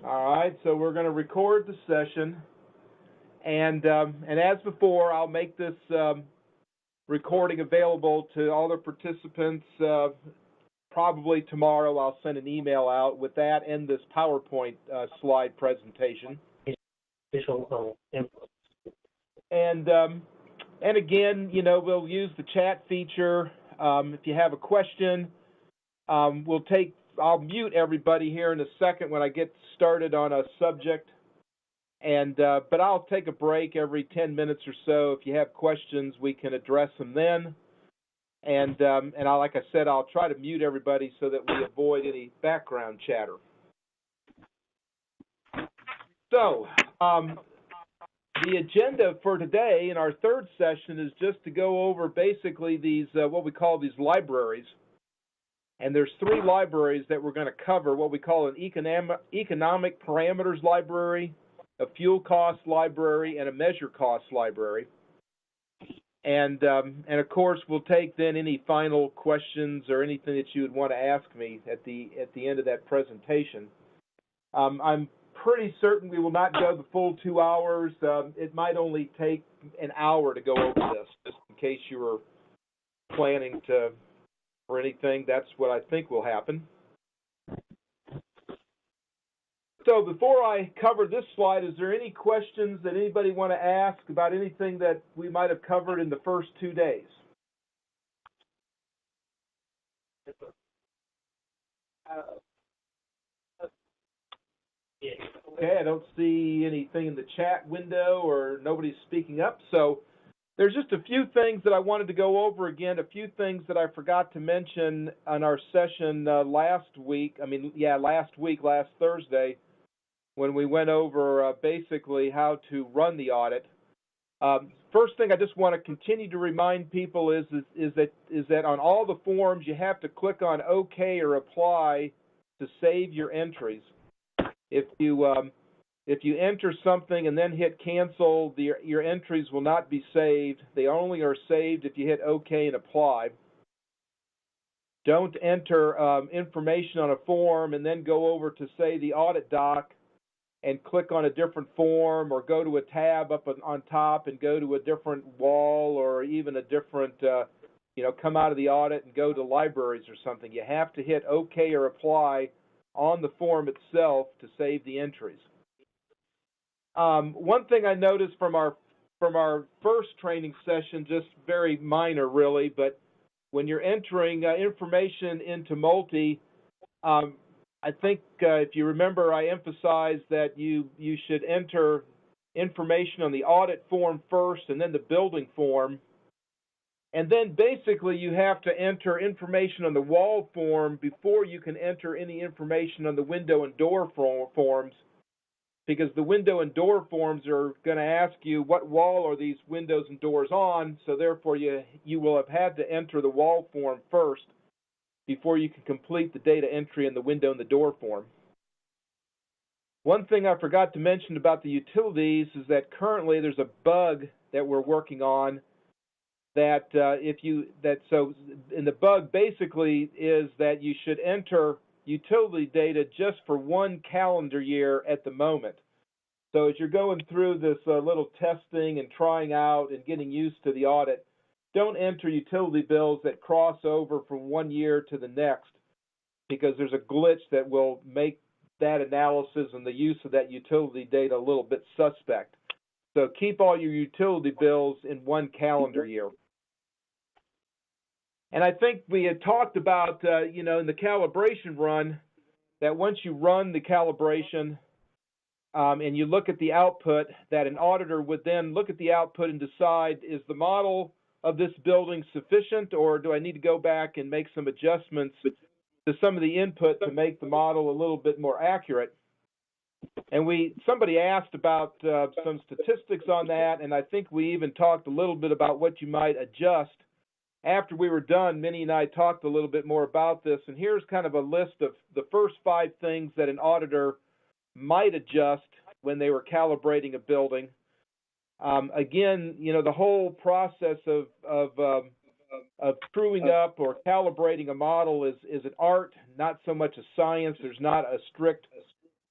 All right, so we're going to record the session, and as before, I'll make this recording available to all the participants. Probably tomorrow, I'll send an email out with that and this PowerPoint slide presentation. Visual input. And again, we'll use the chat feature. If you have a question, I'll mute everybody here in a second when I get started on a subject, but I'll take a break every 10 minutes or so. If you have questions, we can address them then. And like I said, I'll try to mute everybody so that we avoid any background chatter. So, the agenda for today in our third session is just to go over basically these, what we call these libraries. And there's three libraries that we're going to cover, what we call an economic parameters library, a fuel cost library, and a measure cost library. And of course, we'll take then any final questions or anything that you would want to ask me at the end of that presentation. I'm pretty certain we will not go the full 2 hours. It might only take an hour to go over this, just in case you were planning to or anything. That's what I think will happen. So before I cover this slide, is there any questions that anybody want to ask about anything that we might have covered in the first 2 days? Okay, I don't see anything in the chat window or nobody's speaking up. So there's just a few things that I wanted to go over again, a few things that I forgot to mention on our session last Thursday, when we went over basically how to run the audit. First thing I just want to continue to remind people is that on all the forms you have to click on OK or Apply to save your entries. If you enter something and then hit Cancel, your entries will not be saved. They only are saved if you hit OK and Apply. Don't enter information on a form and then go over to, say, the audit doc and click on a different form, or go to a tab up on top and go to a different wall, or even a different, come out of the audit and go to libraries or something. You have to hit OK or Apply on the form itself to save the entries. One thing I noticed from our first training session, just very minor really, but when you're entering information into Multi, I think if you remember, I emphasized that you should enter information on the audit form first and then the building form. And then basically you have to enter information on the wall form before you can enter any information on the window and door forms, because the window and door forms are going to ask you what wall are these windows and doors on, so therefore you will have had to enter the wall form first before you can complete the data entry in the window and the door form. One thing I forgot to mention about the utilities is that currently there's a bug that we're working on the bug basically is that you should enter utility data just for 1 calendar year at the moment. So as you're going through this little testing and trying out and getting used to the audit, don't enter utility bills that cross over from 1 year to the next, because there's a glitch that will make that analysis and the use of that utility data a little bit suspect. So keep all your utility bills in 1 calendar year. And I think we had talked about, in the calibration run, that once you run the calibration and you look at the output, that an auditor would then look at the output and decide, is the model of this building sufficient, or do I need to go back and make some adjustments to some of the input to make the model a little bit more accurate? And somebody asked about some statistics on that, and I think we even talked a little bit about what you might adjust. After we were done, Minnie and I talked a little bit more about this, and here's kind of a list of the first 5 things that an auditor might adjust when they were calibrating a building. Again, the whole process of truing up or calibrating a model is an art, not so much a science. There's not a strict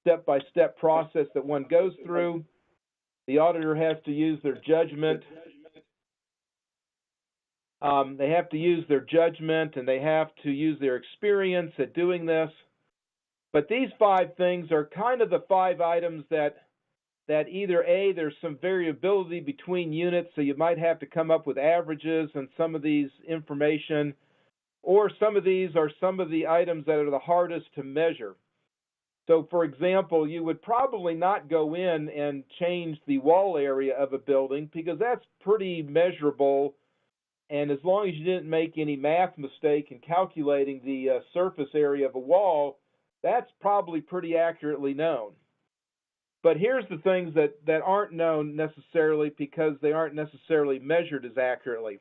step-by-step process that one goes through. The auditor has to use their judgment. They have to use their judgment, and they have to use their experience at doing this. But these 5 things are kind of the 5 items that either A, there's some variability between units, so you might have to come up with averages on some of these information, or some of these are some of the items that are the hardest to measure. So, for example, you would probably not go in and change the wall area of a building because that's pretty measurable, and as long as you didn't make any math mistake in calculating the surface area of a wall, that's probably pretty accurately known. But here's the things that aren't known necessarily because they aren't necessarily measured as accurately.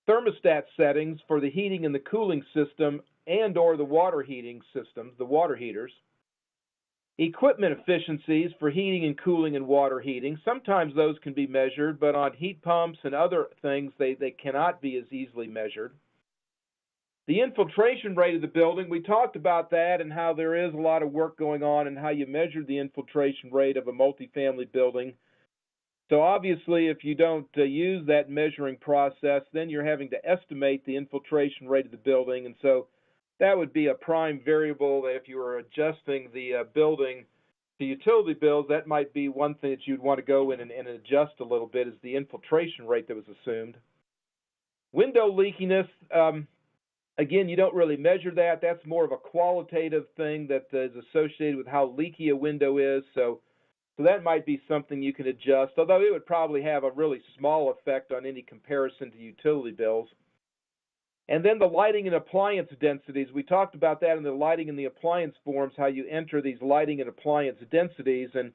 Thermostat settings for the heating and the cooling system and or the water heating systems, the water heaters. Equipment efficiencies for heating and cooling and water heating. Sometimes those can be measured, but on heat pumps and other things, they cannot be as easily measured. The infiltration rate of the building, we talked about that and how there is a lot of work going on and how you measure the infiltration rate of a multifamily building. So obviously, if you don't use that measuring process, then you're having to estimate the infiltration rate of the building. And so that would be a prime variable that if you were adjusting the building to utility bills, that might be one thing that you'd want to go in and adjust a little bit, is the infiltration rate that was assumed. Window leakiness, again, you don't really measure that. That's more of a qualitative thing that is associated with how leaky a window is. So that might be something you can adjust, although it would probably have a really small effect on any comparison to utility bills. And then the lighting and appliance densities. We talked about that in the lighting and the appliance forms, how you enter these lighting and appliance densities. And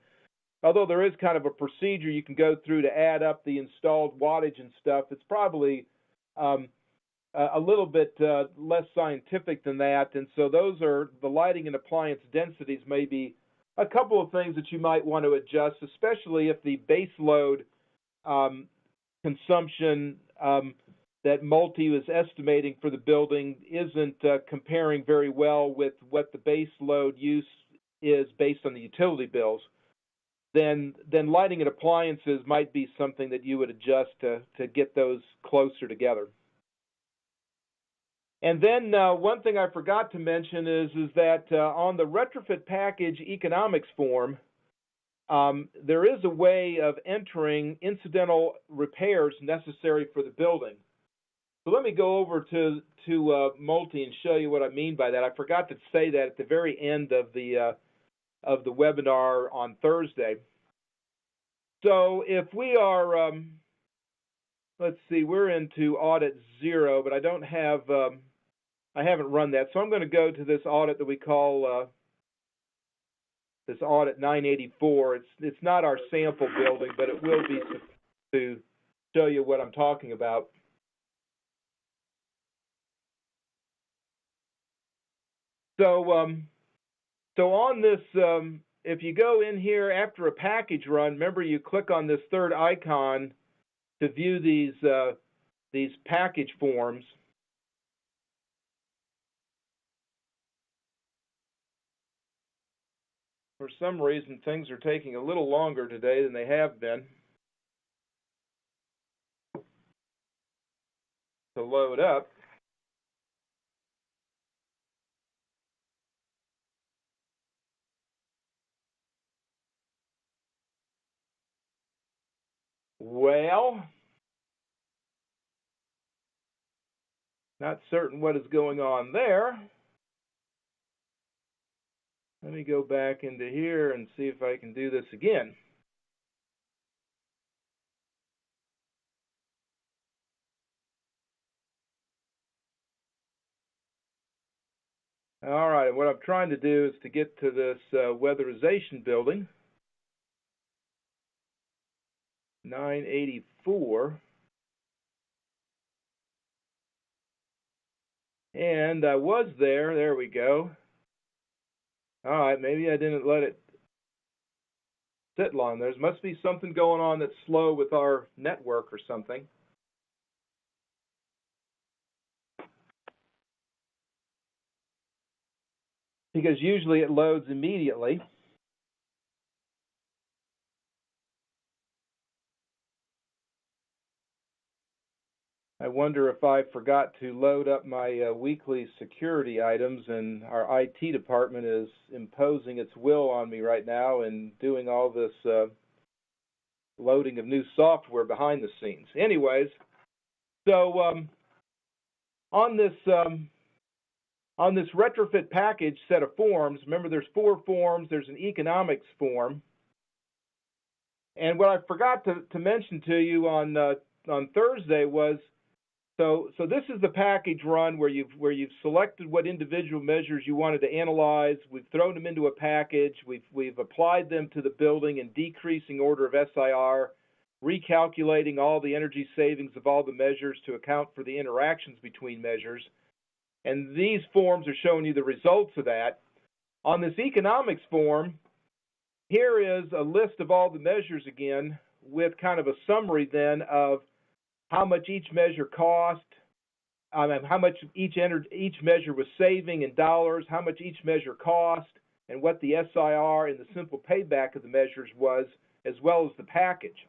although there is kind of a procedure you can go through to add up the installed wattage and stuff, it's probably a little bit less scientific than that. And so those are the lighting and appliance densities, may be a couple of things that you might want to adjust, especially if the base load consumption that Multi is estimating for the building isn't comparing very well with what the base load use is based on the utility bills. Then lighting and appliances might be something that you would adjust to get those closer together. And then one thing I forgot to mention is that on the retrofit package economics form, there is a way of entering incidental repairs necessary for the building. So let me go over to Multi and show you what I mean by that. I forgot to say that at the very end of the webinar on Thursday. So if we are, let's see, we're into audit 0, but I don't have. I haven't run that, so I'm going to go to this audit that we call this audit 984. It's not our sample building, but it will be to show you what I'm talking about. So on this, if you go in here after a package run, remember you click on this third icon to view these package forms. For some reason, things are taking a little longer today than they have been to load up. Well, not certain what is going on there. Let me go back into here and see if I can do this again. All right, what I'm trying to do is to get to this weatherization building, 984. And I was there. There we go. All right, maybe I didn't let it sit long. There must be something going on that's slow with our network or something. Because usually it loads immediately. wonder if I forgot to load up my weekly security items, and our IT department is imposing its will on me right now and doing all this loading of new software behind the scenes. Anyways, so on this retrofit package set of forms, remember there's 4 forms. There's an economics form. And what I forgot to mention to you on Thursday was, so this is the package run where you've selected what individual measures you wanted to analyze. We've thrown them into a package. We've applied them to the building in decreasing order of SIR, recalculating all the energy savings of all the measures to account for the interactions between measures. And these forms are showing you the results of that. On this economics form, here is a list of all the measures again, with kind of a summary then of how much each measure cost, how much each measure was saving in dollars, how much each measure cost, and what the SIR and the simple payback of the measures was, as well as the package.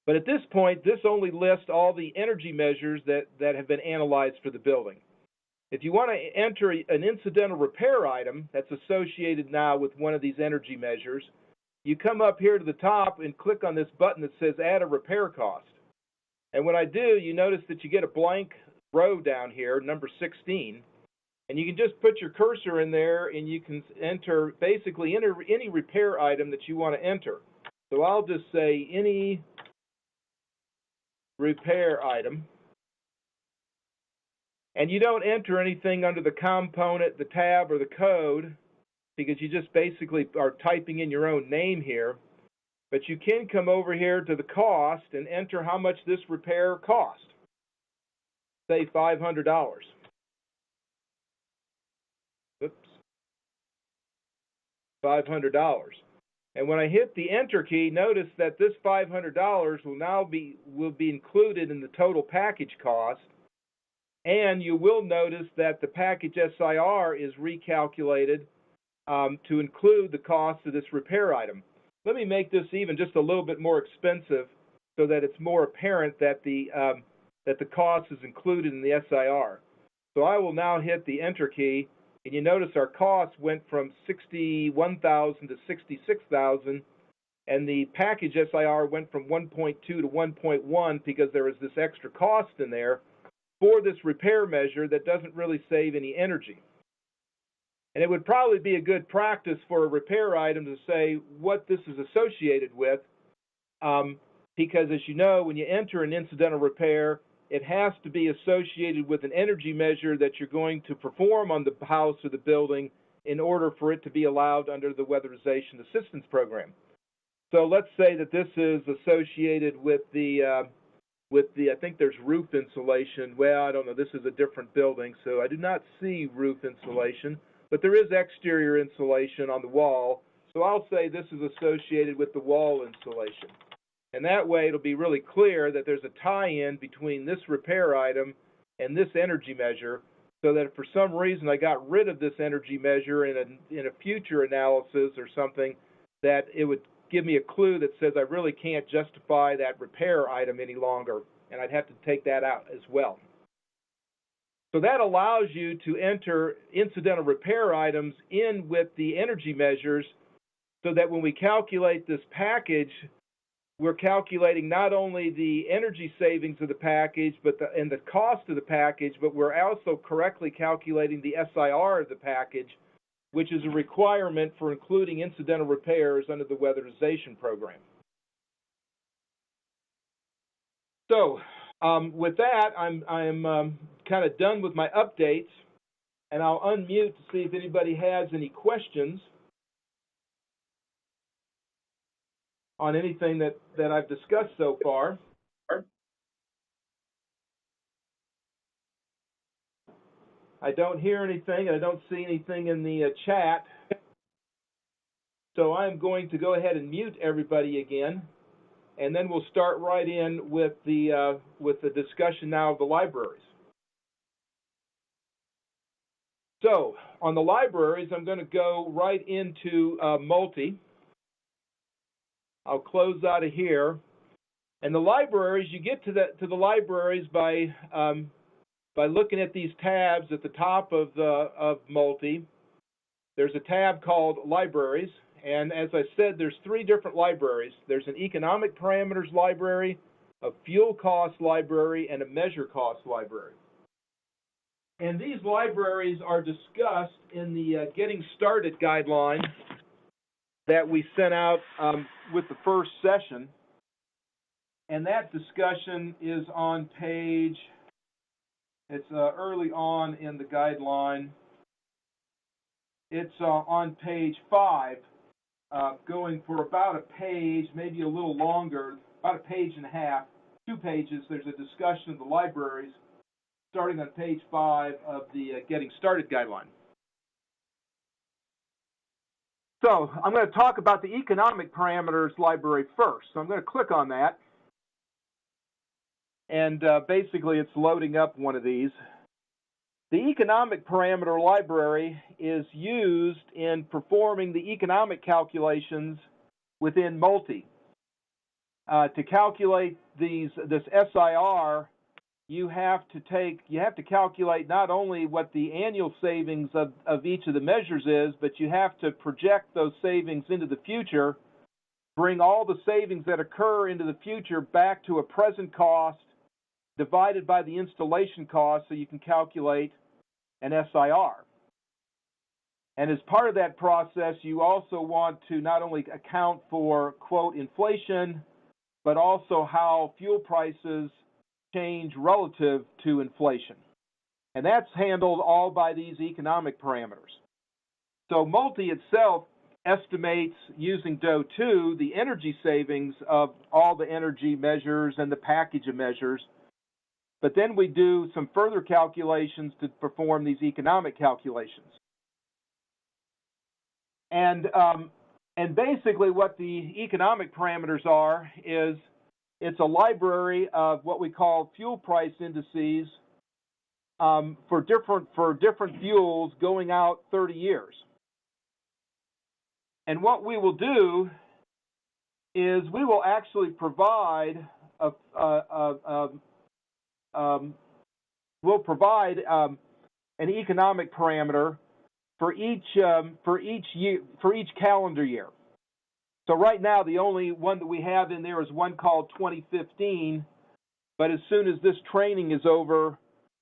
But at this point, this only lists all the energy measures that have been analyzed for the building. If you want to enter an incidental repair item that's associated now with one of these energy measures, you come up here to the top and click on this button that says Add a Repair Cost. And when I do, you notice that you get a blank row down here, number 16, and you can just put your cursor in there and you can basically enter any repair item that you want to enter. So I'll just say any repair item. And you don't enter anything under the component, the tab, or the code, because you just basically are typing in your own name here. But you can come over here to the cost and enter how much this repair cost. Say $500. Oops. $500. And when I hit the enter key, notice that this $500 will be included in the total package cost. And you will notice that the package SIR is recalculated to include the cost of this repair item. Let me make this even just a little bit more expensive so that it's more apparent that the cost is included in the SIR. So I will now hit the enter key, and you notice our cost went from $61,000 to $66,000, and the package SIR went from 1.2 to 1.1 because there was this extra cost in there for this repair measure that doesn't really save any energy. And it would probably be a good practice for a repair item to say what this is associated with, because as you know, when you enter an incidental repair, it has to be associated with an energy measure that you're going to perform on the house or the building in order for it to be allowed under the Weatherization Assistance Program. So let's say that this is associated with the I think there's roof insulation. Well, I don't know. This is a different building, so I do not see roof insulation. But there is exterior insulation on the wall, so I'll say this is associated with the wall insulation. And that way it'll be really clear that there's a tie-in between this repair item and this energy measure, so that if for some reason I got rid of this energy measure in a future analysis or something, that it would give me a clue that says I really can't justify that repair item any longer, and I'd have to take that out as well. So that allows you to enter incidental repair items in with the energy measures so that when we calculate this package, we're calculating not only the energy savings of the package and the cost of the package, but we're also correctly calculating the SIR of the package, which is a requirement for including incidental repairs under the Weatherization Program. So with that, I'm kind of done with my updates, and I'll unmute to see if anybody has any questions on anything that I've discussed so far. I don't hear anything, and I don't see anything in the chat. So I'm going to go ahead and mute everybody again, and then we'll start right in with the discussion now of the libraries. So on the libraries, I'm going to go right into multi. I'll close out of here. And the libraries, you get to the libraries by looking at these tabs at the top of Multi. There's a tab called Libraries, and as I said, there's 3 different libraries. There's an economic parameters library, a fuel cost library, and a measure cost library. And these libraries are discussed in the Getting Started guideline that we sent out with the first session. And that discussion is on page, it's early on in the guideline. It's on page 5, going for about a page, maybe a little longer, about a page and a half, 2 pages. There's a discussion of the libraries starting on page 5 of the Getting Started guideline. So I'm going to talk about the economic parameters library first. So I'm going to click on that. And basically it's loading up one of these. The economic parameter library is used in performing the economic calculations within Multi. To calculate this SIR, you have to calculate not only what the annual savings of each of the measures is, but you have to project those savings into the future, bring all the savings that occur into the future back to a present cost divided by the installation cost so you can calculate an SIR. And as part of that process, you also want to not only account for, quote, inflation, but also how fuel prices change relative to inflation. And that's handled all by these economic parameters. So Multi itself estimates, using DOE2, the energy savings of all the energy measures and the package of measures. But then we do some further calculations to perform these economic calculations. And basically what the economic parameters are is it's a library of what we call fuel price indices for different fuels going out 30 years. And what we will do is we will actually provide an economic parameter for each calendar year. So right now, the only one that we have in there is one called 2015. But as soon as this training is over,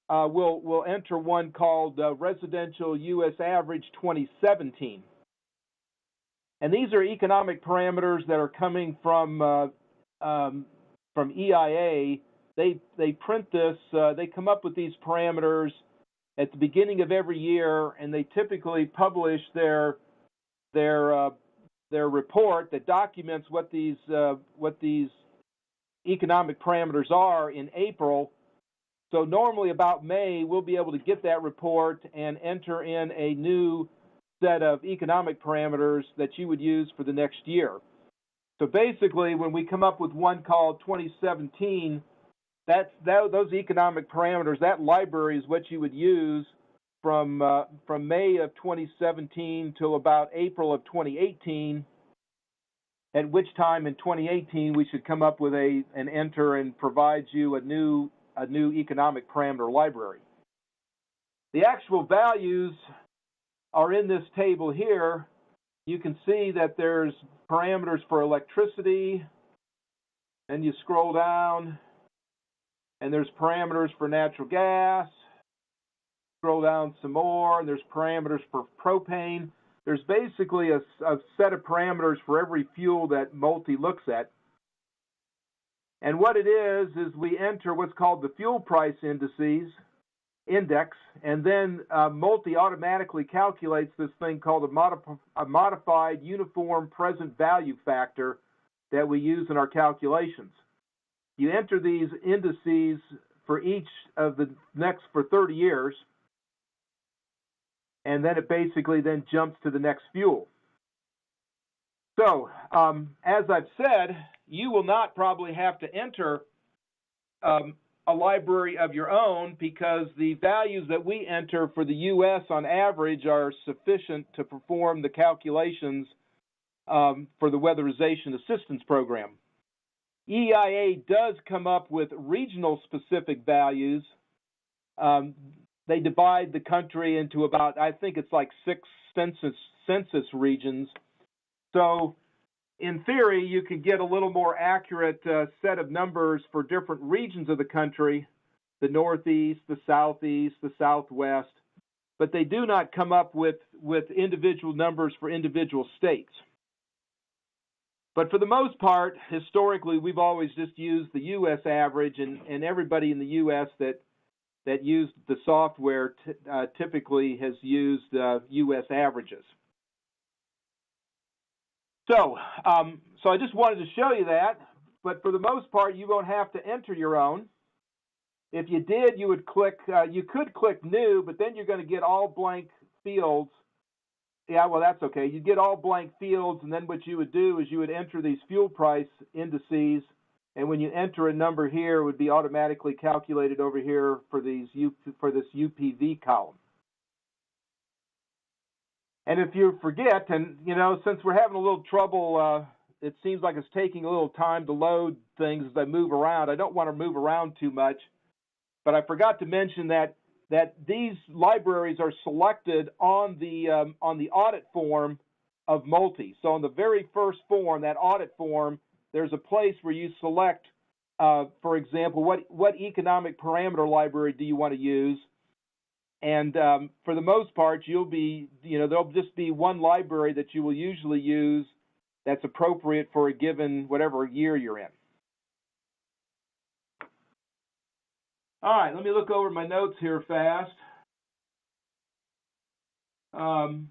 we'll enter one called Residential U.S. Average 2017. And these are economic parameters that are coming from EIA. They print this. They come up with these parameters at the beginning of every year, and they typically publish their report that documents what these economic parameters are in April. So normally about May, we'll be able to get that report and enter in a new set of economic parameters that you would use for the next year. So basically, when we come up with one called 2017, those economic parameters, that library is what you would use from May of 2017 till about April of 2018, at which time in 2018 we should come up with an enter and provide you a new economic parameter library. The actual values are in this table here. You can see that there's parameters for electricity, and you scroll down, and there's parameters for natural gas. Scroll down some more, and there's parameters for propane. There's basically a set of parameters for every fuel that Multi looks at. And what it is we enter what's called the fuel price index, and then Multi automatically calculates this thing called a modified uniform present value factor that we use in our calculations. You enter these indices for each of the next for 30 years, and then it basically then jumps to the next fuel. So, as I've said, you will not probably have to enter a library of your own, because the values that we enter for the U.S. on average are sufficient to perform the calculations for the Weatherization Assistance Program. EIA does come up with regional specific values. They divide the country into about, I think it's like 6 census regions. So in theory, you could get a little more accurate set of numbers for different regions of the country, the Northeast, the Southeast, the Southwest, but they do not come up with individual numbers for individual states. But for the most part, historically, we've always just used the U.S. average, and everybody in the U.S. that used the software typically has used U.S. averages. So I just wanted to show you that, but for the most part, you won't have to enter your own. If you did, you would click, you could click New, but then you're going to get all blank fields. Yeah, well, that's okay. You get all blank fields, and then what you would do is you would enter these fuel price indices, and when you enter a number here, it would be automatically calculated over here for this UPV column. And if you forget, and since we're having a little trouble, it seems like it's taking a little time to load things as I move around. I don't want to move around too much, but I forgot to mention that these libraries are selected on the audit form of Multi. So on the very first form, that audit form, there's a place where you select, for example, what economic parameter library do you want to use. And for the most part, there'll just be one library that you will usually use that's appropriate for a given whatever year you're in. All right, let me look over my notes here fast. So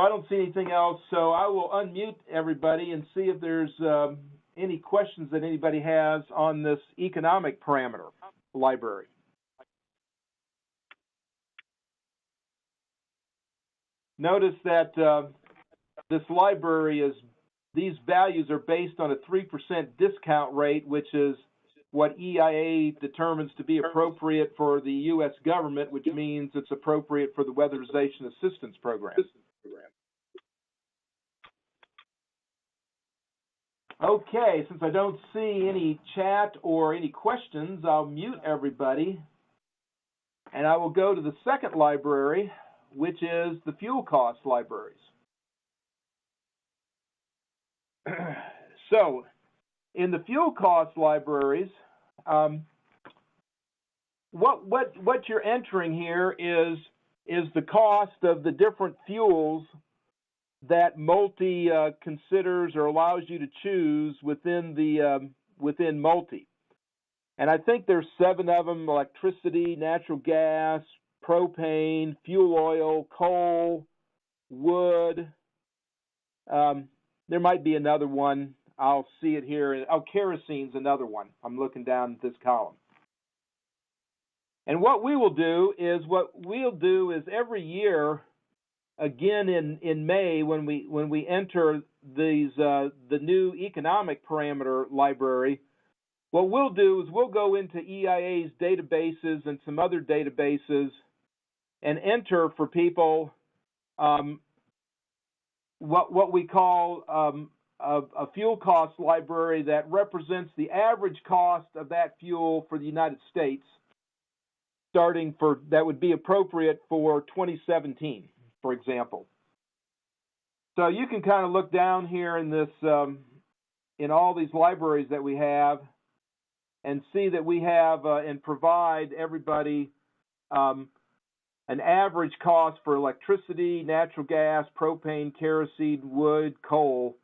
I don't see anything else, so I will unmute everybody and see if there's any questions that anybody has on this economic parameter library. Notice that this library these values are based on a 3% discount rate, which is what EIA determines to be appropriate for the U.S. government, which means it's appropriate for the Weatherization Assistance Program. Okay, since I don't see any chat or any questions, I'll mute everybody, and I will go to the second library, which is the fuel cost libraries. So, in the fuel cost libraries, what you're entering here is the cost of the different fuels that Multi considers or allows you to choose within Multi. And I think there's 7 of them: electricity, natural gas, propane, fuel oil, coal, wood. There might be another one. I'll see it here. Oh, kerosene's another one. I'm looking down this column. And what we'll do is every year, again in May, when we enter the new economic parameter library, what we'll do is we'll go into EIA's databases and some other databases and enter for people what we call a fuel cost library that represents the average cost of that fuel for the United States, that would be appropriate for 2017, for example. So you can kind of look down here in this, in all these libraries that we have, and see that we have and provide everybody an average cost for electricity, natural gas, propane, kerosene, wood, coal.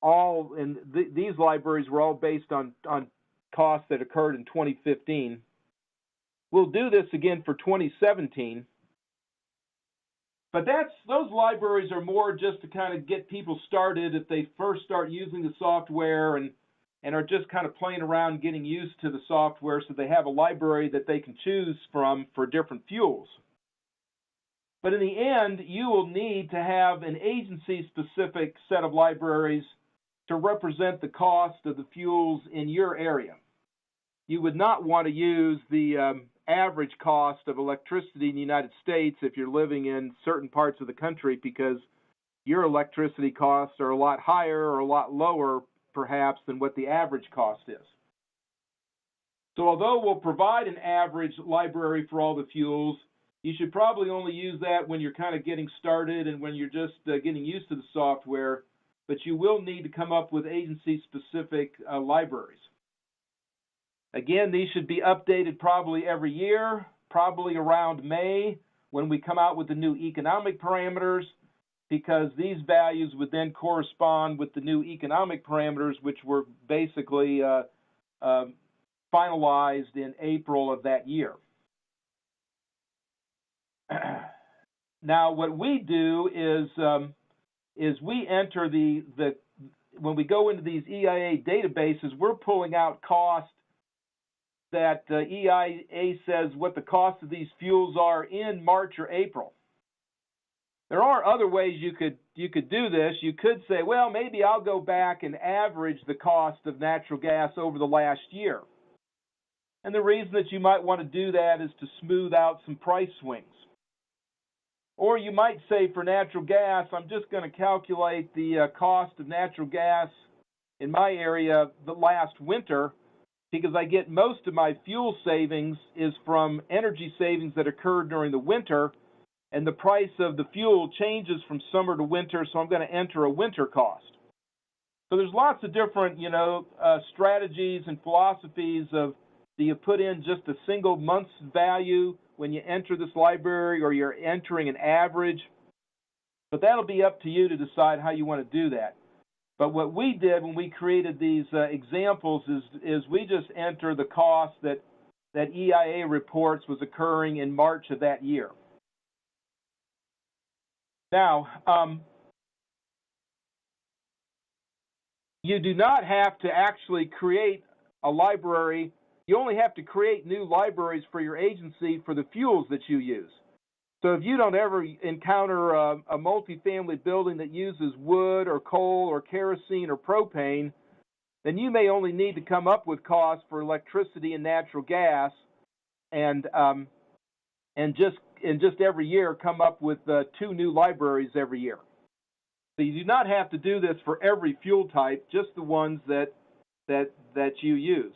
All in these libraries were all based on costs that occurred in 2015. We'll do this again for 2017. But those libraries are more just to kind of get people started if they first start using the software and are just kind of playing around getting used to the software, so they have a library that they can choose from for different fuels. But in the end, you will need to have an agency-specific set of libraries to represent the cost of the fuels in your area. You would not want to use the average cost of electricity in the United States if you're living in certain parts of the country, because your electricity costs are a lot higher or a lot lower, perhaps, than what the average cost is. So although we'll provide an average library for all the fuels, you should probably only use that when you're kind of getting started and when you're just getting used to the software, but you will need to come up with agency-specific libraries. Again, these should be updated probably every year, probably around May when we come out with the new economic parameters, because these values would then correspond with the new economic parameters, which were basically finalized in April of that year. Now, what we do is we enter when we go into these EIA databases, we're pulling out costs that EIA says what the cost of these fuels are in March or April. There are other ways you could do this. You could say, well, maybe I'll go back and average the cost of natural gas over the last year. And the reason that you might want to do that is to smooth out some price swings. Or you might say for natural gas, I'm just going to calculate the cost of natural gas in my area the last winter, because I get most of my fuel savings is from energy savings that occurred during the winter, and the price of the fuel changes from summer to winter, so I'm going to enter a winter cost. So there's lots of different, strategies and philosophies of, do you put in just a single month's value when you enter this library, or you're entering an average? But that'll be up to you to decide how you want to do that. But what we did when we created these examples is we just enter the cost that EIA reports was occurring in March of that year. Now, you do not have to actually create a library. You only have to create new libraries for your agency for the fuels that you use. So if you don't ever encounter a multifamily building that uses wood or coal or kerosene or propane, then you may only need to come up with costs for electricity and natural gas, and just every year come up with 2 new libraries every year. So you do not have to do this for every fuel type, just the ones that you use.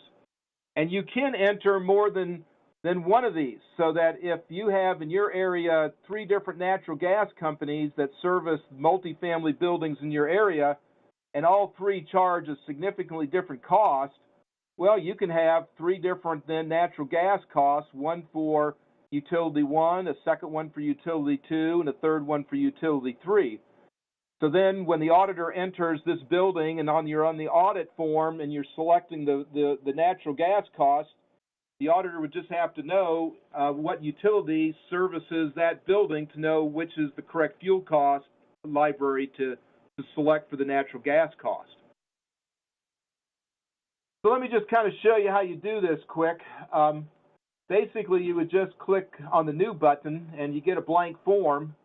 And you can enter more than one of these, so that if you have in your area 3 different natural gas companies that service multifamily buildings in your area, and all 3 charge a significantly different cost, well, you can have 3 different then natural gas costs, one for utility 1, a second one for utility 2, and a third one for utility 3. So then when the auditor enters this building and you're on the audit form and you're selecting the natural gas cost, the auditor would just have to know what utility services that building to know which is the correct fuel cost library to select for the natural gas cost. So let me just kind of show you how you do this quick. Basically, you would just click on the New button and you get a blank form.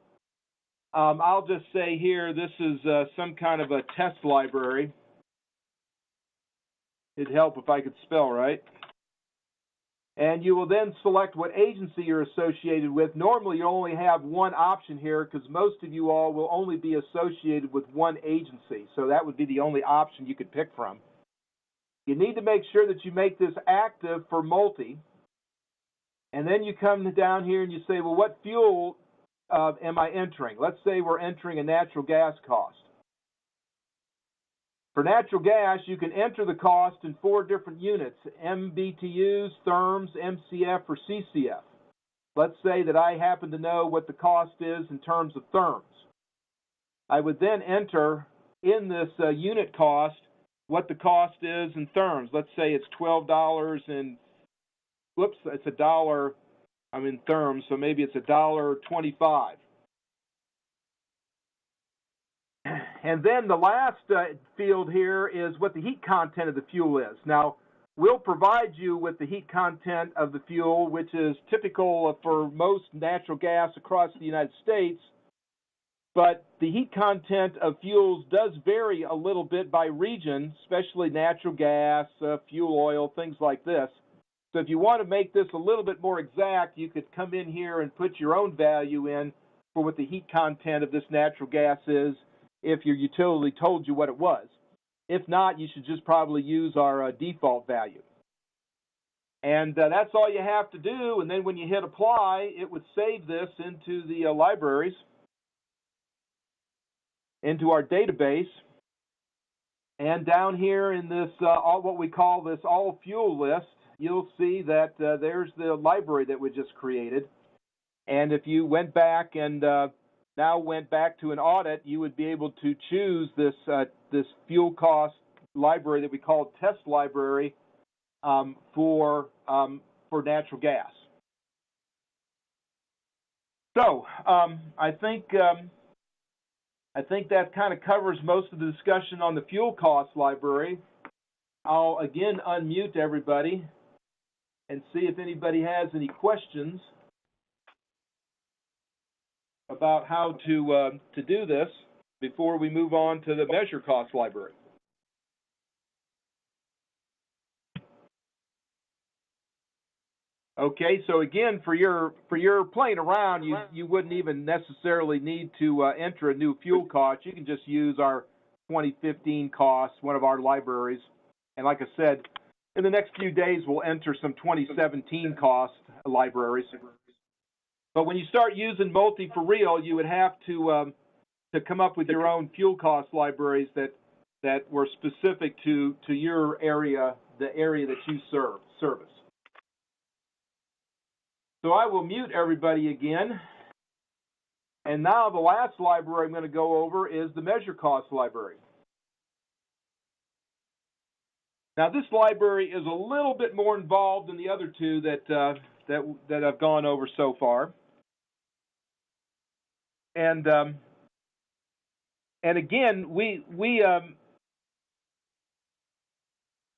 I'll just say here this is some kind of a test library. It'd help if I could spell right. And you will then select what agency you're associated with. Normally, you only have one option here because most of you all will only be associated with one agency. So that would be the only option you could pick from. You need to make sure that you make this active for multi. And then you come down here and you say, well, what fuel am I entering? Let's say we're entering a natural gas cost. For natural gas, you can enter the cost in 4 different units, MBTUs, therms, MCF, or CCF. Let's say that I happen to know what the cost is in terms of therms. I would then enter in this unit cost what the cost is in therms. Let's say it's $12 and, whoops, it's $1. I'm in therms, so maybe it's $1.25. And then the last field here is what the heat content of the fuel is. Now, we'll provide you with the heat content of the fuel, which is typical for most natural gas across the United States. But the heat content of fuels does vary a little bit by region, especially natural gas, fuel oil, things like this. So if you want to make this a little bit more exact, you could come in here and put your own value in for what the heat content of this natural gas is if your utility told you what it was. If not, you should just probably use our default value. And that's all you have to do. And then when you hit apply, it would save this into the libraries, into our database. And down here in this, what we call this all fuel list, you'll see that there's the library that we just created. And if you went back and now went back to an audit, you would be able to choose this this fuel cost library that we call test library for natural gas. So I think that kind of covers most of the discussion on the fuel cost library. I'll again unmute everybody and see if anybody has any questions about how to do this before we move on to the measure cost library. Okay, so again, for your playing around, you wouldn't even necessarily need to enter a new fuel cost. You can just use our 2015 costs, one of our libraries. And like I said, in the next few days, we'll enter some 2017 cost libraries. But when you start using multi for real, you would have to come up with your own fuel cost libraries that were specific to your area, the area that you service. So I will mute everybody again. And now the last library I'm going to go over is the measure cost library. Now this library is a little bit more involved than the other two that I've gone over so far. And again,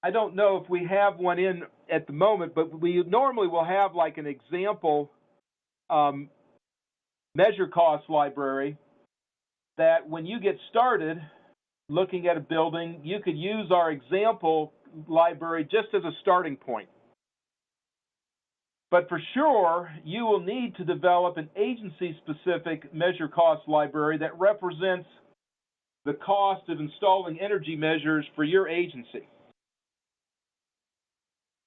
I don't know if we have one in at the moment, but we normally will have like an example measure cost library that when you get started looking at a building, you could use our example library just as a starting point. But for sure, you will need to develop an agency-specific measure cost library that represents the cost of installing energy measures for your agency.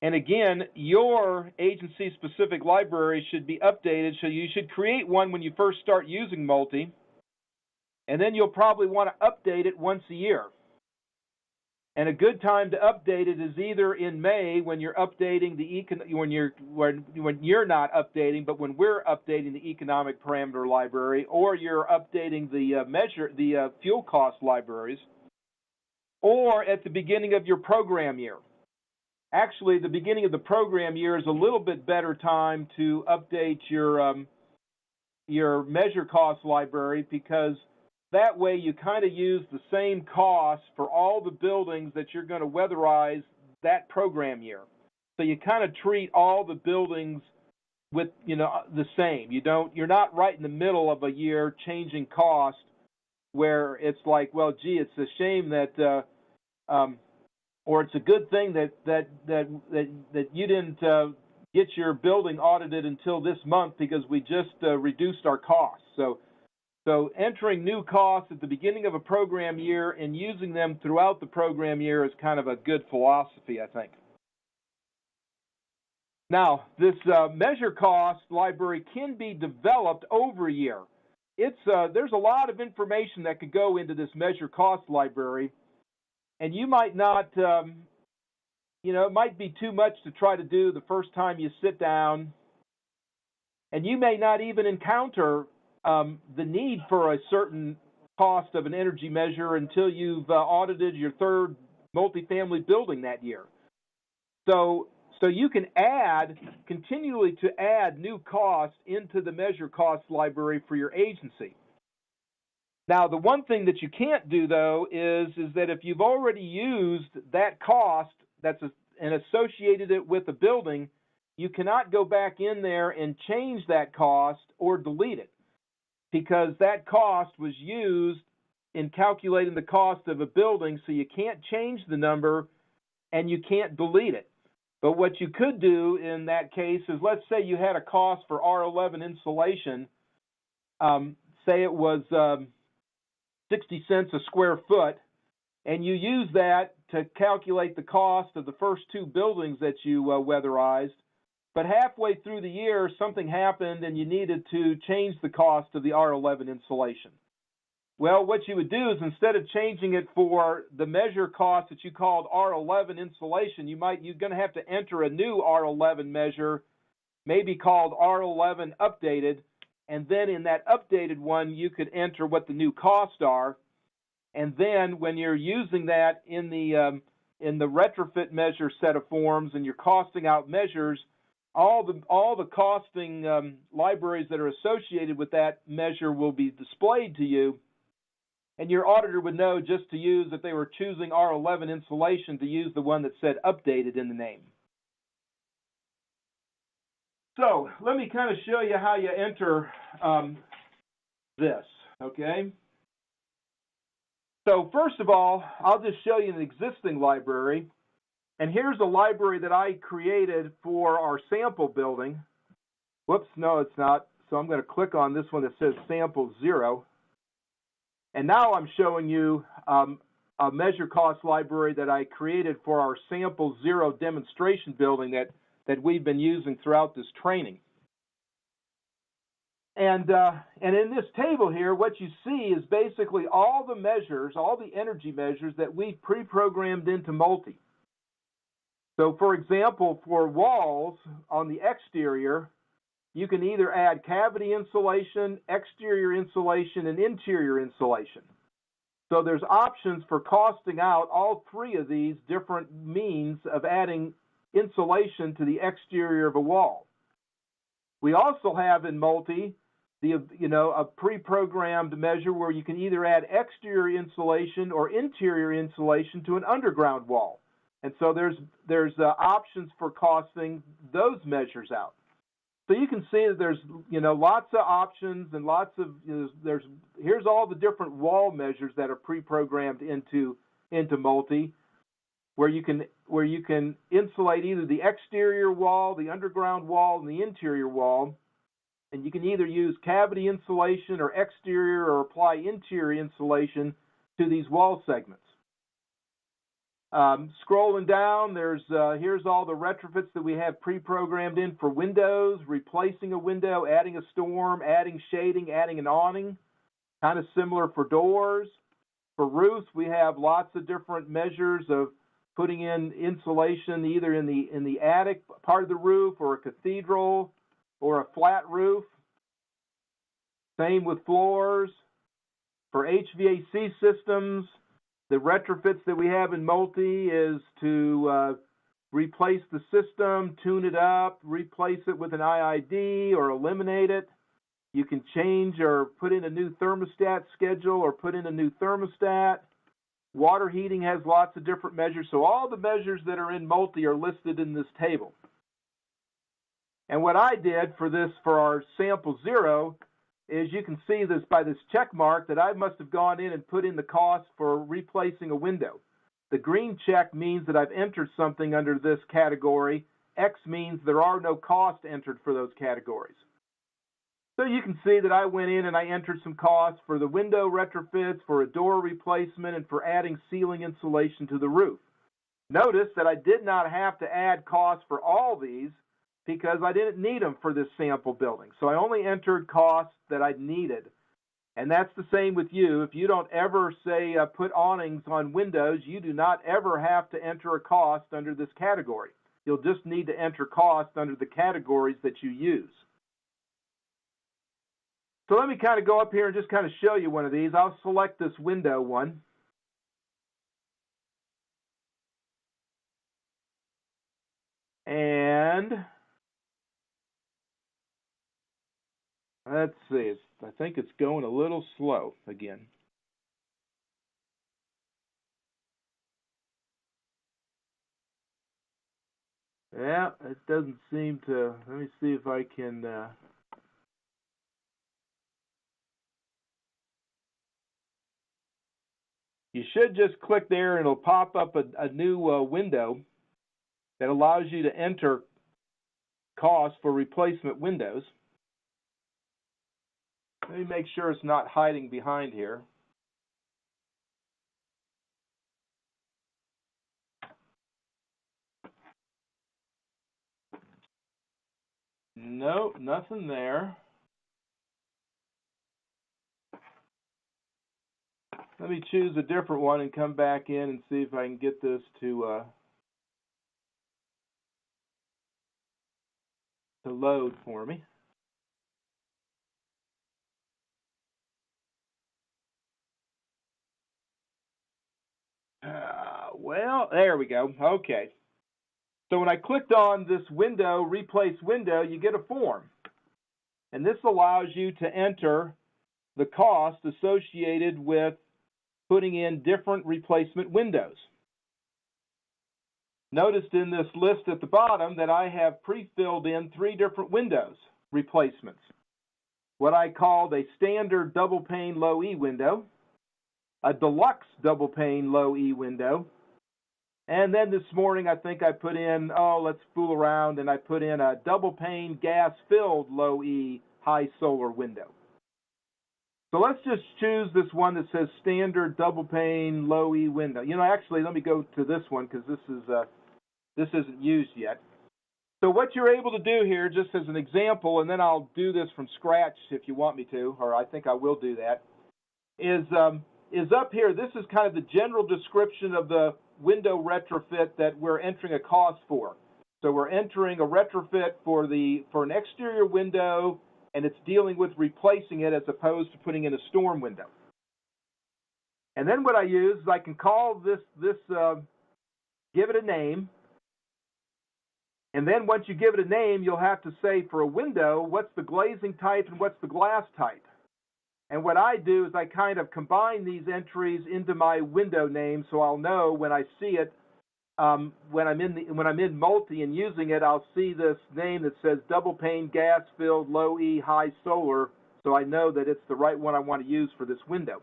And again, your agency-specific library should be updated, so you should create one when you first start using multi, and then you'll probably want to update it once a year. And a good time to update it is either in May when you're updating when you're not updating, but when we're updating the economic parameter library, or you're updating the fuel cost libraries, or at the beginning of your program year. Actually, the beginning of the program year is a little bit better time to update your measure cost library, because that way you kind of use the same cost for all the buildings that you're going to weatherize that program year. So you kind of treat all the buildings with, the same. You're not right in the middle of a year changing cost where it's like, well, gee, it's a shame that or it's a good thing that you didn't get your building audited until this month because we just reduced our costs. So entering new costs at the beginning of a program year and using them throughout the program year is kind of a good philosophy, I think. Now, this measure cost library can be developed over a year. There's a lot of information that could go into this measure cost library, and you might not, it might be too much to try to do the first time you sit down, and you may not even encounter the need for a certain cost of an energy measure until you've audited your third multifamily building that year. So you can continually add new costs into the measure cost library for your agency. Now, the one thing that you can't do, though, is that if you've already used that cost and associated it with a building, you cannot go back in there and change that cost or delete it, because that cost was used in calculating the cost of a building, so you can't change the number and you can't delete it. But what you could do in that case is, let's say you had a cost for R11 insulation, say it was 60 cents a square foot, and you use that to calculate the cost of the first 2 buildings that you weatherized. But halfway through the year, something happened and you needed to change the cost of the R11 insulation. Well, what you would do is instead of changing it for the measure cost that you called R11 insulation, you're going to have to enter a new R11 measure, maybe called R11 updated, and then in that updated one, you could enter what the new costs are. And then when you're using that in the retrofit measure set of forms and you're costing out measures, all the costing libraries that are associated with that measure will be displayed to you, and your auditor would know just to use, if they were choosing R11 insulation, to use the one that said updated in the name. So let me kind of show you how you enter this, okay? So first of all, I'll just show you an existing library. And here's a library that I created for our sample building. Whoops, no, it's not. So I'm going to click on this one that says Sample 0. And now I'm showing you a measure cost library that I created for our Sample 0 demonstration building that we've been using throughout this training. And in this table here, what you see is basically all the measures, all the energy measures that we've pre-programmed into Multi. So for example, for walls on the exterior, you can either add cavity insulation, exterior insulation, and interior insulation. So there's options for costing out all 3 of these different means of adding insulation to the exterior of a wall. We also have in Multi a pre-programmed measure where you can either add exterior insulation or interior insulation to an underground wall. And so there's options for costing those measures out. So you can see that there's lots of options and lots of here's all the different wall measures that are pre-programmed into Multi, where you can insulate either the exterior wall, the underground wall, and the interior wall, and you can either use cavity insulation or exterior or apply interior insulation to these wall segments. Scrolling down, here's all the retrofits that we have pre-programmed in for windows, replacing a window, adding a storm, adding shading, adding an awning. Kind of similar for doors. For roofs, we have lots of different measures of putting in insulation either in the attic part of the roof or a cathedral or a flat roof. Same with floors. For HVAC systems, the retrofits that we have in Multi is to replace the system, tune it up, replace it with an IID, or eliminate it. You can change or put in a new thermostat schedule or put in a new thermostat. Water heating has lots of different measures. So all the measures that are in Multi are listed in this table. And what I did for our Sample 0 is you can see this by this check mark that I must have gone in and put in the cost for replacing a window. The green check means that I've entered something under this category. X means there are no costs entered for those categories. So you can see that I went in and I entered some costs for the window retrofits, for a door replacement, and for adding ceiling insulation to the roof. Notice that I did not have to add costs for all these because I didn't need them for this sample building. So I only entered costs that I needed. And that's the same with you. If you don't ever say put awnings on windows, you do not ever have to enter a cost under this category. You'll just need to enter cost under the categories that you use. So let me kind of go up here and just kind of show you one of these. I'll select this window one. And let's see, I think it's going a little slow again. Yeah, it doesn't seem to. Let me see if I can. You should just click there and it'll pop up a new window that allows you to enter costs for replacement windows. Let me make sure it's not hiding behind here. Nope, nothing there. Let me choose a different one and come back in and see if I can get this to load for me. Well, there we go. Okay. So when I clicked on this window, replace window, you get a form. And this allows you to enter the cost associated with putting in different replacement windows. Noticed in this list at the bottom that I have pre-filled in 3 different windows replacements. What I called a standard double pane low E window, a deluxe double pane low E window, and then this morning I think I put in, let's fool around, and I put in a double pane gas filled low E high solar window. So let's just choose this one that says standard double pane low E window. You know, actually, let me go to this one because this isn't used yet. So what you're able to do here, just as an example, and then I'll do this from scratch if you want me to, or I think I will do that, is up here. This is kind of the general description of the window retrofit that we're entering a cost for. So we're entering a retrofit for an exterior window, and it's dealing with replacing it as opposed to putting in a storm window. And then what I use is I can call this give it a name. And then once you give it a name, you'll have to say for a window, what's the glazing type and what's the glass type. And what I do is I kind of combine these entries into my window name, so I'll know when I see it, when I'm in multi and using it, I'll see this name that says double pane gas filled low E high solar, so I know that it's the right one I want to use for this window.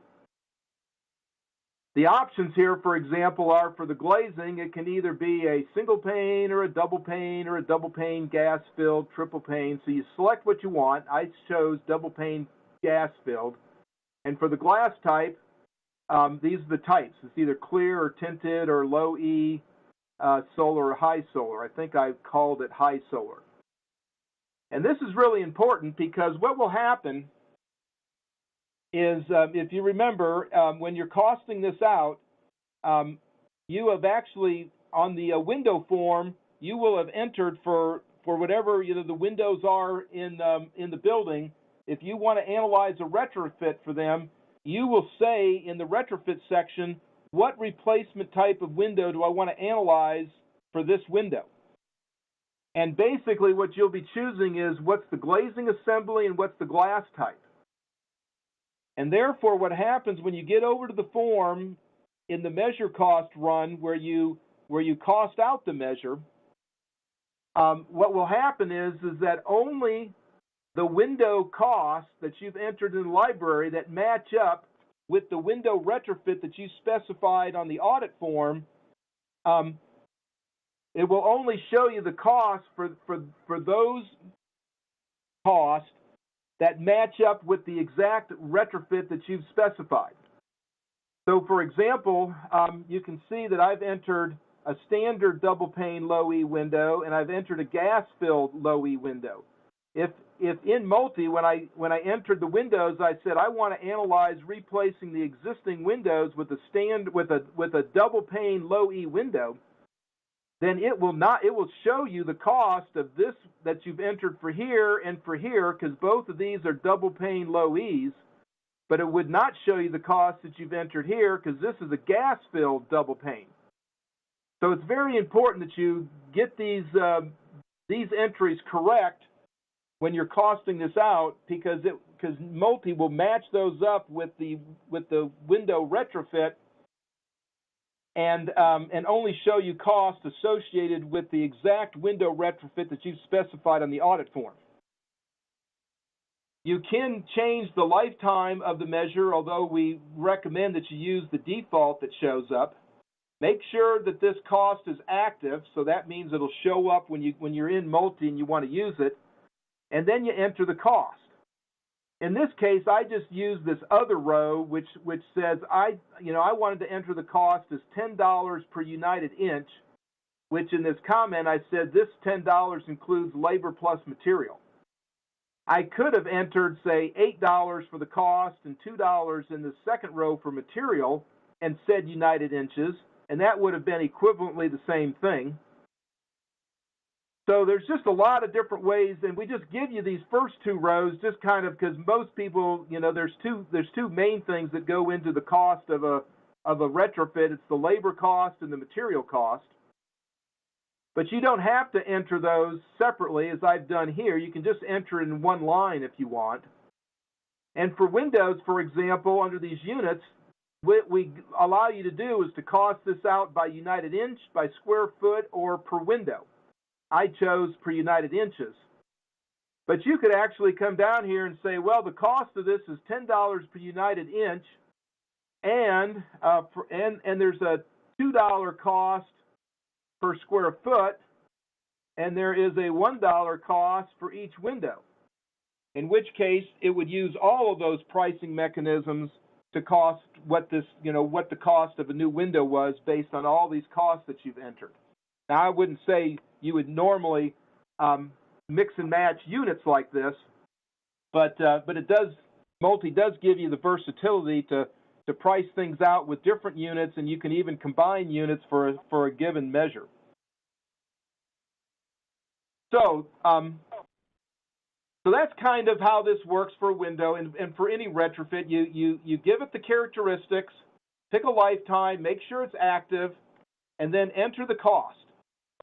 The options here, for example, are for the glazing, it can either be a single pane or a double pane gas filled, triple pane. So you select what you want. I chose double pane gas filled. And for the glass type, these are the types. It's either clear or tinted or low E solar or high solar. I think I called it high solar. And this is really important because what will happen is, if you remember, when you're costing this out, you have actually, on the window form, you will have entered for whatever the windows are in the building. If you want to analyze a retrofit for them, you will say in the retrofit section, what replacement type of window do I want to analyze for this window? And basically what you'll be choosing is what's the glazing assembly and what's the glass type. And therefore, what happens when you get over to the form in the measure cost run where you cost out the measure, what will happen is that only the window costs that you've entered in the library that match up with the window retrofit that you specified on the audit form, it will only show you the cost for those costs that match up with the exact retrofit that you've specified. So for example, you can see that I've entered a standard double pane low E window and I've entered a gas filled low E window. If in multi, when I entered the windows, I said I want to analyze replacing the existing windows with a double pane low E window, then it will show you the cost of this that you've entered for here and for here, because both of these are double pane low E's, but it would not show you the cost that you've entered here because this is a gas filled double pane. So it's very important that you get these entries correct when you're costing this out, because multi will match those up with the window retrofit and only show you costs associated with the exact window retrofit that you've specified on the audit form. You can change the lifetime of the measure, although we recommend that you use the default that shows up. Make sure that this cost is active, so that means it'll show up when you're in multi and you want to use it, and then you enter the cost. In this case, I just used this other row, which says I wanted to enter the cost as $10 per united inch, which in this comment I said this $10 includes labor plus material. I could have entered, say, $8 for the cost and $2 in the second row for material and said United Inches, and that would have been equivalently the same thing. So there's just a lot of different ways, and we just give you these first two rows just kind of because most people, you know, there's two main things that go into the cost of a retrofit. It's the labor cost and the material cost. But you don't have to enter those separately as I've done here. You can just enter it in one line if you want. And for windows, for example, under these units, what we allow you to do is to cost this out by United Inch, by square foot, or per window. I chose per United Inches. But you could actually come down here and say, well, the cost of this is $10 per United Inch, and there's a $2 cost per square foot, and there is a $1 cost for each window. In which case, it would use all of those pricing mechanisms to cost what this, you know, what the cost of a new window was based on all these costs that you've entered. Now, I wouldn't say you would normally mix and match units like this, but it does, Multi does give you the versatility to price things out with different units, and you can even combine units for a given measure. So that's kind of how this works for a window, and for any retrofit, you give it the characteristics, pick a lifetime, make sure it's active, and then enter the cost.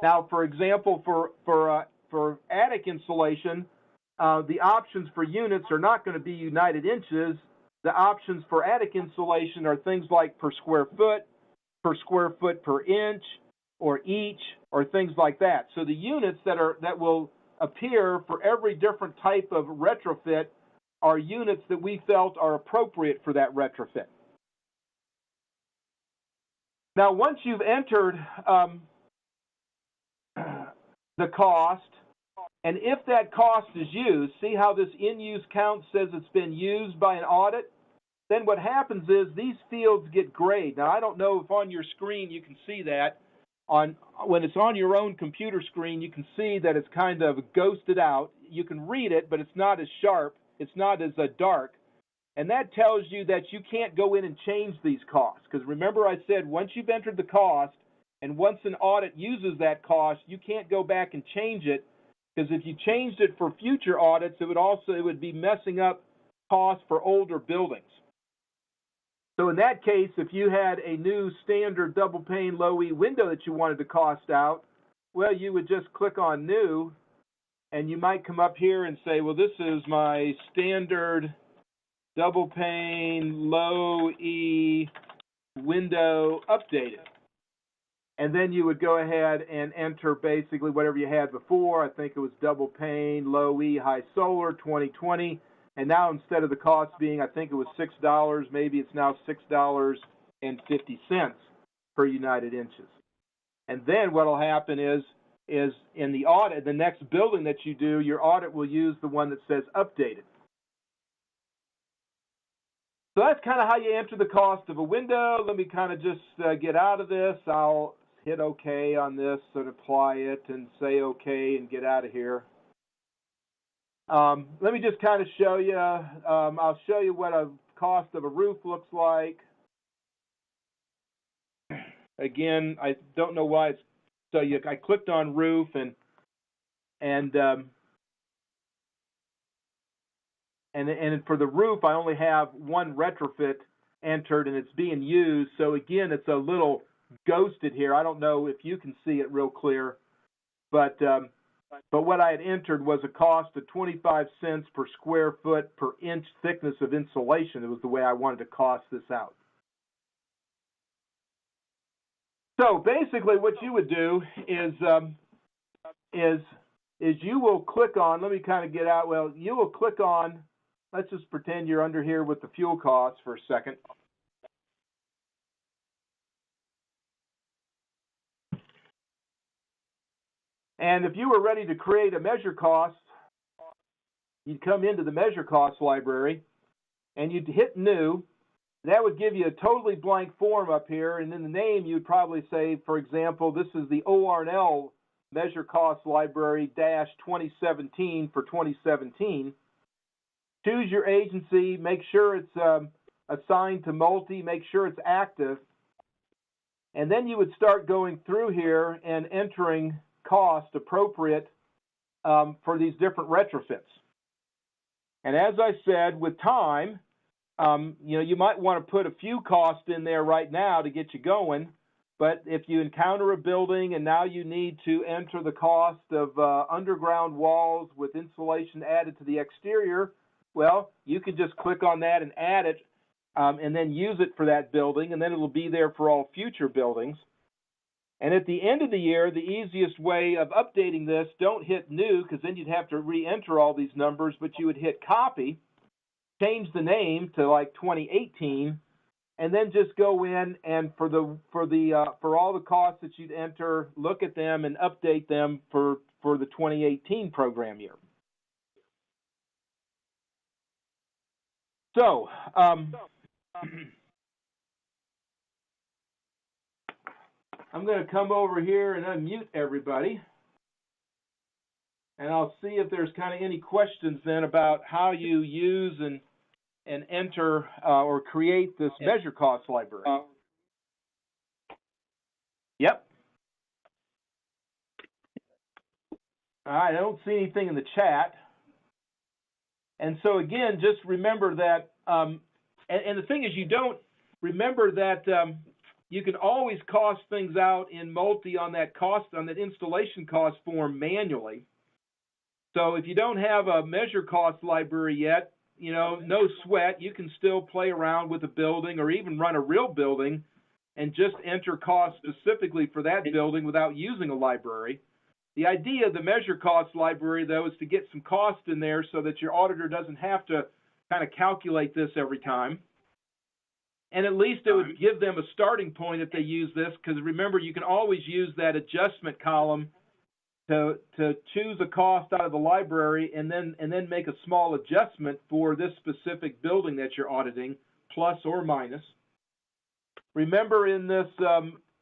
Now, for example, for attic insulation, the options for units are not going to be United Inches. The options for attic insulation are things like per square foot per inch, or each, or things like that. So the units that will appear for every different type of retrofit are units that we felt are appropriate for that retrofit. Now, once you've entered the cost, and if that cost is used, see how this in-use count says it's been used by an audit? Then what happens is these fields get grayed. Now, I don't know if on your screen you can see that. When it's on your own computer screen, you can see that it's kind of ghosted out. You can read it, but it's not as sharp. It's not as dark. And that tells you that you can't go in and change these costs. Because remember I said once you've entered the cost, and once an audit uses that cost, you can't go back and change it. Because if you changed it for future audits, it would be messing up costs for older buildings. So in that case, if you had a new standard double pane low E window that you wanted to cost out, well, you would just click on new, and you might come up here and say, well, this is my standard double pane low E window updated. And then you would go ahead and enter basically whatever you had before. I think it was double pane low E high solar 2020. And now instead of the cost being, I think it was $6, maybe it's now $6.50 per United Inches. And then what will happen is in the audit, the next building that you do, your audit will use the one that says updated. So that's kind of how you enter the cost of a window. Let me kind of just get out of this. I'll hit OK on this and apply it and say OK and get out of here. Let me just kind of show you. I'll show you what a cost of a roof looks like. Again, I don't know why it's so. I clicked on roof and for the roof, I only have one retrofit entered, and it's being used. So again, it's a little ghosted here. I don't know if you can see it real clear, but what I had entered was a cost of 25 cents per square foot per inch thickness of insulation. It was the way I wanted to cost this out. So basically what you would do is you will click on, let me kind of get out, well, you will click on, let's just pretend you're under here with the fuel costs for a second. And if you were ready to create a measure cost, you'd come into the measure cost library and you'd hit new. That would give you a totally blank form up here, and in the name you'd probably say, for example, this is the ORNL measure cost library -2017 for 2017. choose your agency, make sure it's assigned to multi, make sure it's active, and then you would start going through here and entering cost appropriate for these different retrofits. And as I said, with time, you might want to put a few costs in there right now to get you going. But if you encounter a building and now you need to enter the cost of underground walls with insulation added to the exterior, well, you can just click on that and add it and then use it for that building, and then it'll be there for all future buildings. And at the end of the year, the easiest way of updating this, don't hit new, because then you'd have to re-enter all these numbers, but you would hit copy, change the name to like 2018, and then just go in and for all the costs that you'd enter, look at them and update them for the 2018 program year. So, I'm going to come over here and unmute everybody, and I'll see if there's kind of any questions then about how you use and enter or create this measure cost library. Yep. All right, I don't see anything in the chat. And so again, just remember that, and the thing is, you don't remember that you can always cost things out in multi on that installation cost form manually. So if you don't have a measure cost library yet, no sweat, you can still play around with a building or even run a real building and just enter costs specifically for that building without using a library. The idea of the measure cost library, though, is to get some cost in there so that your auditor doesn't have to kind of calculate this every time. And at least it would give them a starting point if they use this, because remember, you can always use that adjustment column to choose a cost out of the library and then make a small adjustment for this specific building that you're auditing, plus or minus. Remember, in this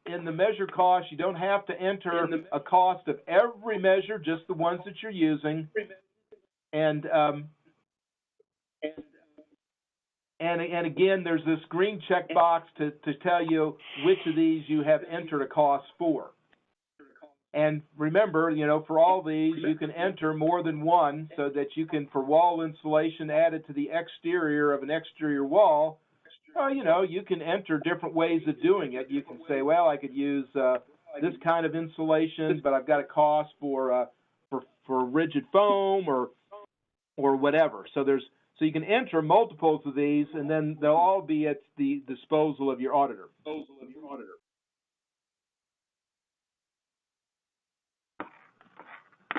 in the measure cost, you don't have to enter a cost of every measure, just the ones that you're using. And again, there's this green check box to tell you which of these you have entered a cost for. And remember, for all these, you can enter more than one, so that you can, for wall insulation added to the exterior of an exterior wall, you can enter different ways of doing it. You can say, well, I could use this kind of insulation, but I've got a cost for rigid foam or whatever. So you can enter multiples of these, and then they'll all be at the disposal of your auditor.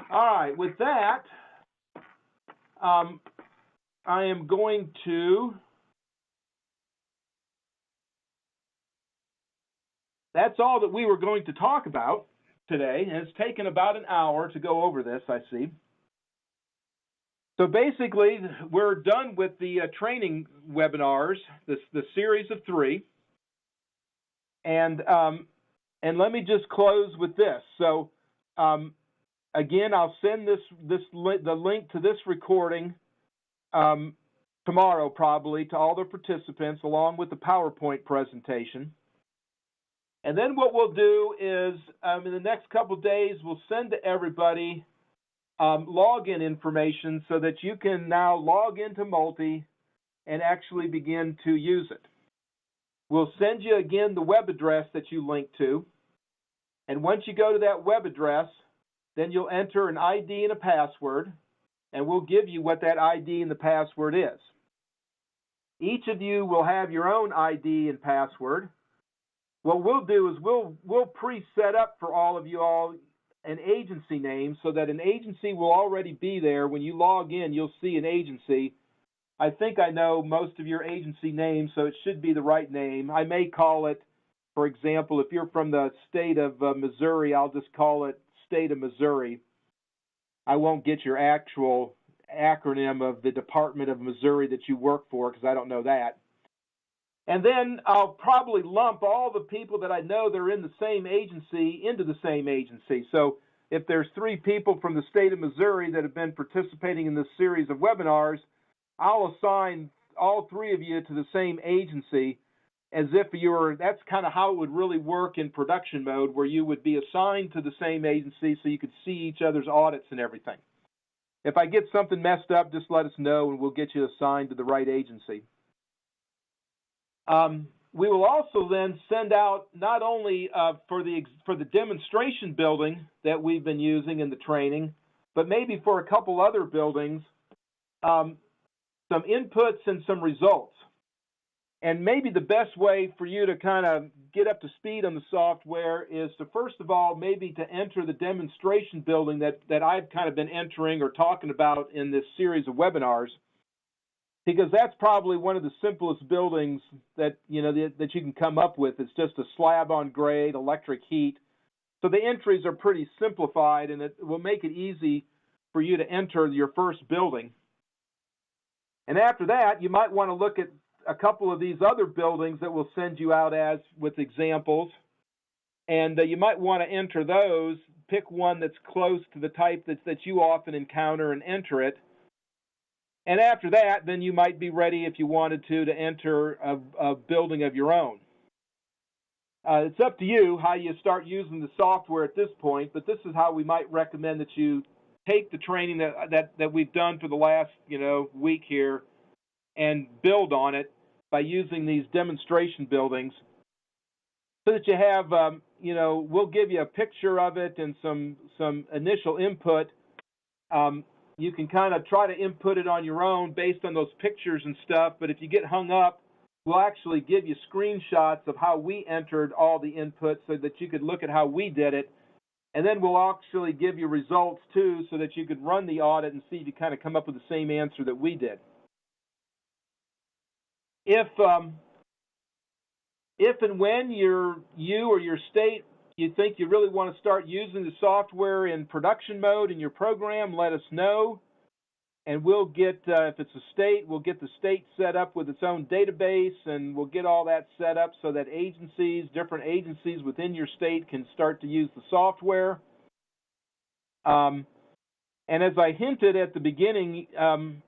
All right, with that, I am going to, that's all that we were going to talk about today, and it's taken about an hour to go over this, I see. So basically, we're done with the training webinars, the series of 3. And let me just close with this. So again, I'll send the link to this recording tomorrow probably to all the participants, along with the PowerPoint presentation. And then what we'll do is in the next couple of days, we'll send to everybody login information so that you can now log into Multi and actually begin to use it. We'll send you again the web address that you link to. And once you go to that web address, then you'll enter an ID and a password, and we'll give you what that ID and the password is. Each of you will have your own ID and password. What we'll do is we'll pre-set up for all of you all an agency name, so that an agency will already be there. When you log in, you'll see an agency. I think I know most of your agency names, so it should be the right name. I may call it, for example, if you're from the state of Missouri, I'll just call it State of Missouri. I won't get your actual acronym of the Department of Missouri that you work for, because I don't know that. And then I'll probably lump all the people that I know that are in the same agency into the same agency. So if there's 3 people from the state of Missouri that have been participating in this series of webinars, I'll assign all three of you to the same agency as if you were, that's kind of how it would really work in production mode, where you would be assigned to the same agency so you could see each other's audits and everything. If I get something messed up, just let us know and we'll get you assigned to the right agency. We will also then send out not only for the demonstration building that we've been using in the training, but maybe for a couple other buildings, some inputs and some results. And maybe the best way for you to kind of get up to speed on the software is to, first of all, maybe to enter the demonstration building that I've kind of been entering or talking about in this series of webinars, because that's probably one of the simplest buildings that that you can come up with. It's just a slab on grade, electric heat. So the entries are pretty simplified, and it will make it easy for you to enter your first building. And after that, you might want to look at a couple of these other buildings that we'll send you out as with examples. And you might want to enter those, pick one that's close to the type that you often encounter and enter it. And after that, then you might be ready, if you wanted to enter a building of your own. It's up to you how you start using the software at this point, but this is how we might recommend that you take the training that we've done for the last week here and build on it by using these demonstration buildings, so that you have we'll give you a picture of it and some initial input. You can kind of try to input it on your own based on those pictures and stuff, but if you get hung up, we'll actually give you screenshots of how we entered all the inputs so that you could look at how we did it. And then we'll actually give you results too, so that you could run the audit and see if you kind of come up with the same answer that we did. If and when you or your state, you think you really want to start using the software in production mode in your program, let us know. And we'll get, if it's a state, we'll get the state set up with its own database, and we'll get all that set up so that different agencies within your state can start to use the software. And as I hinted at the beginning,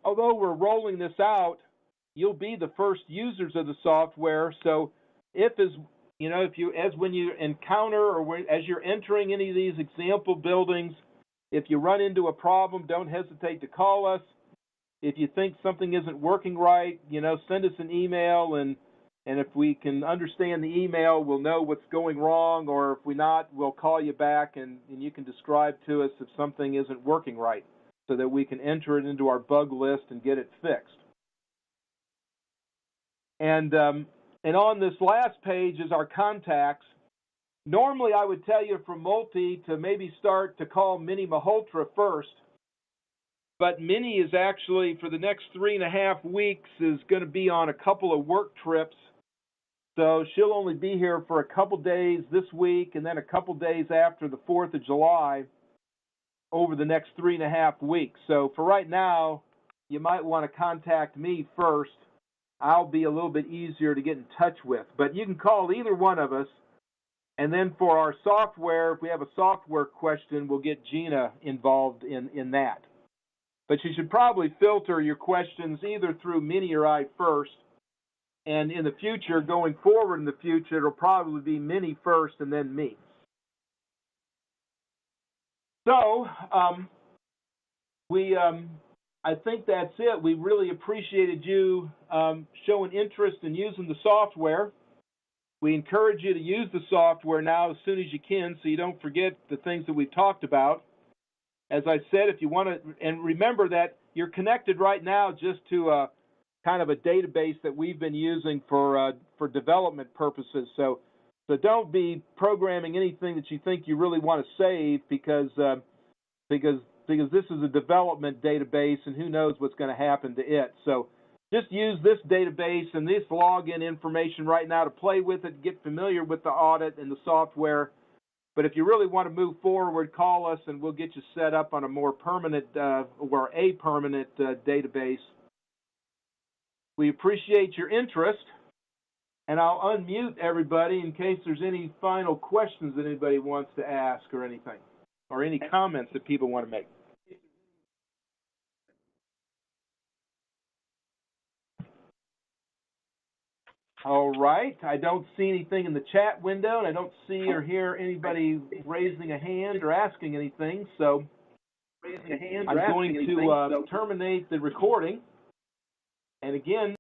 although we're rolling this out, you'll be the first users of the software. So when you encounter or as you're entering any of these example buildings, if you run into a problem, don't hesitate to call us. If you think something isn't working right, send us an email, and if we can understand the email, we'll know what's going wrong, or if we're not, we'll call you back and you can describe to us if something isn't working right, so that we can enter it into our bug list and get it fixed. And on this last page is our contacts. Normally, I would tell you from Multi to maybe start to call Minnie Malhotra first, but Minnie is actually, for the next 3.5 weeks, is going to be on a couple of work trips. So she'll only be here for a couple days this week and then a couple days after the 4th of July over the next 3.5 weeks. So for right now, you might want to contact me first. I'll be a little bit easier to get in touch with. But you can call either one of us. And then for our software, if we have a software question, we'll get Gina involved in that. But you should probably filter your questions either through Minnie or I first. And in the future, going forward in the future, it'll probably be Minnie first and then me. So I think that's it. We really appreciated you showing interest in using the software. We encourage you to use the software now as soon as you can, so you don't forget the things that we've talked about. As I said, if you want to, and remember that you're connected right now just to a kind of a database that we've been using for development purposes. So don't be programming anything that you think you really want to save because this is a development database, and who knows what's going to happen to it. So just use this database and this login information right now to play with it, get familiar with the audit and the software. But if you really want to move forward, call us and we'll get you set up on a more permanent or a permanent database. We appreciate your interest, and I'll unmute everybody in case there's any final questions that anybody wants to ask or anything, or any comments that people want to make. All right. I don't see anything in the chat window, and I don't see or hear anybody raising a hand or asking anything. So I'm going to terminate the recording. And again,